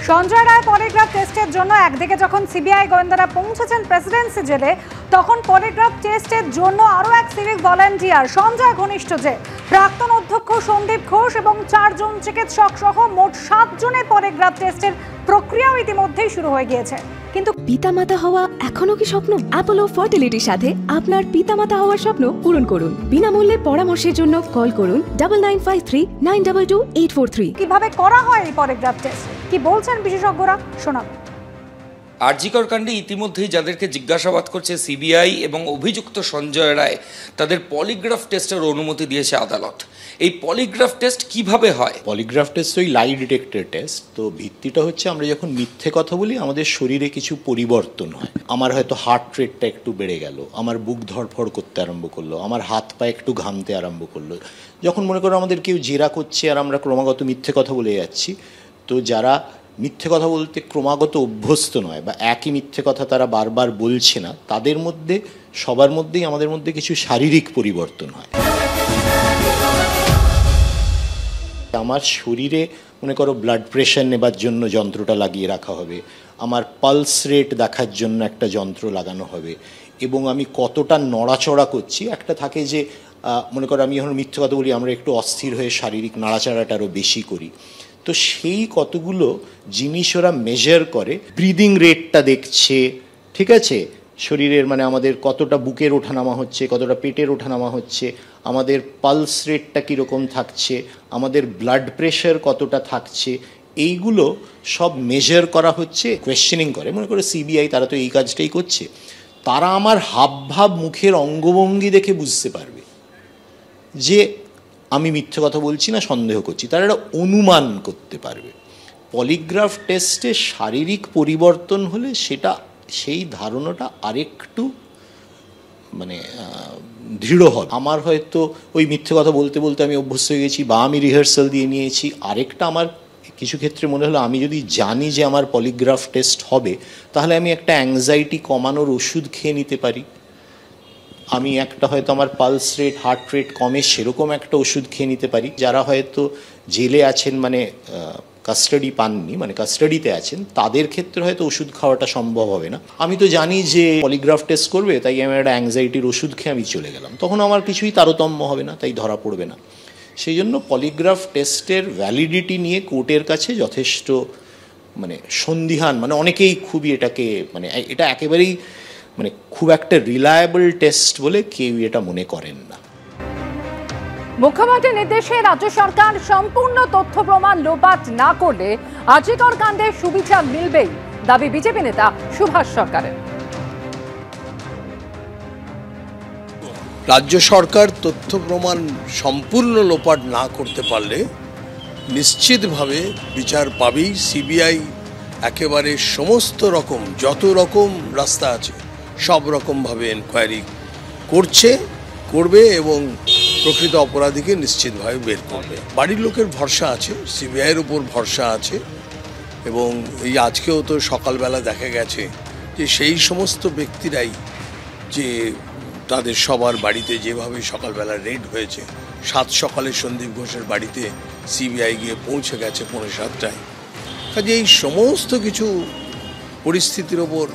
Sanjay Roy polygraph টেস্টের জন্য একদিকে যখন সিবিআই গোয়েন্দারা পৌঁছেছেন প্রেসিডেন্সি জেলে, তখন পলিগ্রাফ টেস্টের জন্য আরও এক সিভিক ভলান্টিয়ার সঞ্জয় ঘনিষ্ঠ যে প্রাক্তন অধ্যক্ষ সন্দীপ ঘোষ এবং 4 জন চিকিৎসক সহ মোট 7 জনের পলিগ্রাফ টেস্টের প্রক্রিয়াও ইতিমধ্যেই শুরু হয়ে গিয়েছে। কিন্তু পিতামাতা হওয়া এখনো কি স্বপ্ন? অ্যাপোলো ফার্টিলিটির সাথে আপনার পিতামাতা হওয়ার স্বপ্ন পূরণ করুন। বিনামূল্যে পরামর্শের জন্য কল করুন 9953922843। কিভাবে করা হয় এই পলিগ্রাফ টেস্ট, কি বলছেন বিশেষজ্ঞরা, শোনাব। আরজিকর কাণ্ডে ইতিমধ্যেই যাদেরকে জিজ্ঞাসাবাদ করছে সিবিআই এবং অভিযুক্ত সঞ্জয় রায়, তাদের পলিগ্রাফ টেস্টের অনুমতি দিয়েছে আদালত। এই পলিগ্রাফ টেস্ট কিভাবে হয়? পলিগ্রাফ টেস্ট ওই লাই ডিটেক্টর টেস্ট। তো ভিত্তিটা হচ্ছে আমরা যখন মিথ্যে কথা বলি আমাদের শরীরে কিছু পরিবর্তন হয়। আমার হয়তো হার্ট রেটটা একটু বেড়ে গেল, আমার বুক ধড়ফড় করতে আরম্ভ করলো, আমার হাত পা একটু ঘামতে আরম্ভ করলো। যখন মনে করো আমাদের কেউ জেরা করছে আর আমরা ক্রমাগত মিথ্যে কথা বলে যাচ্ছি, তো যারা মিথ্যে কথা বলতে ক্রমাগত অভ্যস্ত নয় বা একই মিথ্যে কথা তারা বারবার বলছে না, তাদের মধ্যে সবার মধ্যেই আমাদের মধ্যে কিছু শারীরিক পরিবর্তন হয়। আমার শরীরে মনে করো ব্লাড প্রেশার নেবার জন্য যন্ত্রটা লাগিয়ে রাখা হবে, আমার পালস রেট দেখার জন্য একটা যন্ত্র লাগানো হবে, এবং আমি কতটা নড়াচড়া করছি একটা থাকে যে মনে করো আমি এখন মিথ্যে কথা বলি, আমরা একটু অস্থির হয়ে শারীরিক নাড়াচাড়াটা আরও বেশি করি। তো সেই কতগুলো জিনিস ওরা মেজার করে। ব্রিদিং রেটটা দেখছে, ঠিক আছে, শরীরের মানে আমাদের কতটা বুকের ওঠানামা হচ্ছে, কতটা পেটের ওঠানামা হচ্ছে, আমাদের পালস রেটটা কীরকম থাকছে, আমাদের ব্লাড প্রেশার কতটা থাকছে, এইগুলো সব মেজার করা হচ্ছে। কোয়েশ্চেনিং করে, মনে করে সিবিআই, তারা তো এই কাজটাই করছে। তারা আমার হাবভাব মুখের অঙ্গভঙ্গি দেখে বুঝতে পারবে যে আমি মিথ্যে কথা বলছি না সন্দেহ করছি, তারা একটা অনুমান করতে পারবে। পলিগ্রাফ টেস্টে শারীরিক পরিবর্তন হলে সেটা সেই ধারণাটা আরেকটু মানে দৃঢ় হবে। আমার হয়তো ওই মিথ্যে কথা বলতে বলতে আমি অভ্যস্ত হয়ে গেছি বা আমি রিহার্সাল দিয়ে নিয়েছি। আরেকটা আমার কিছু ক্ষেত্রে মনে হলো আমি যদি জানি যে আমার পলিগ্রাফ টেস্ট হবে, তাহলে আমি একটা অ্যাংজাইটি কমানোর ওষুধ খেয়ে নিতে পারি। আমি একটা হয়তো আমার পালস রেট হার্ট রেট কমে সেরকম একটা ওষুধ খেয়ে নিতে পারি। যারা হয়তো জেলে আছেন মানে কাস্টাডি পাননি, মানে কাস্টাডিতে আছেন, তাদের ক্ষেত্রে হয়তো ওষুধ খাওয়াটা সম্ভব হবে না। আমি তো জানি যে পলিগ্রাফ টেস্ট করবে, তাই আমি একটা অ্যাংজাইটির ওষুধ খেয়ে আমি চলে গেলাম, তখন আমার কিছুই তারতম্য হবে না, তাই ধরা পড়বে না। সেই জন্য পলিগ্রাফ টেস্টের ভ্যালিডিটি নিয়ে কোর্টের কাছে যথেষ্ট মানে সন্দিহান, মানে অনেকেই খুবই এটাকে মানে এটা একেবারেই মানে খুব একটা রিলায়েবল টেস্ট বলে কেউ এটা মনে করেন না। মুখ্যমন্ত্রীর নির্দেশে রাজ্য সরকার সম্পূর্ণ তথ্য প্রমাণ লোপাট না করলে আরজিকর কাণ্ডে সুবিচার মিলবেই, দাবি বিজেপি নেতা সুভাষ সরকারের। রাজ্য সরকার তথ্য প্রমাণ সম্পূর্ণ লোপাট না করতে পারলে নিশ্চিতভাবে বিচার পাবেই। সিবিআই একেবারে সমস্ত রকম যত রকম রাস্তা আছে সব রকমভাবে এনকোয়ারি করবে এবং প্রকৃত অপরাধীকে নিশ্চিতভাবে বের করবে। বাড়ির লোকের ভরসা আছে, সিবিআইয়ের উপর ভরসা আছে, এবং এই আজকেও তো সকালবেলা দেখা গেছে যে সেই সমস্ত ব্যক্তিরাই যে তাদের সবার বাড়িতে যেভাবে সকালবেলা রেড হয়েছে, 7 সকালে সন্দীপ ঘোষের বাড়িতে সিবিআই গিয়ে পৌঁছে গেছে 7:30টায়। কাজে এই সমস্ত কিছু পরিস্থিতির ওপর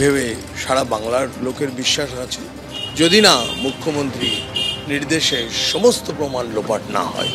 ভেবে সারা বাংলার লোকের বিশ্বাস আছে, যদি না মুখ্যমন্ত্রী নির্দেশে সমস্ত প্রমাণ লোপাট না হয়।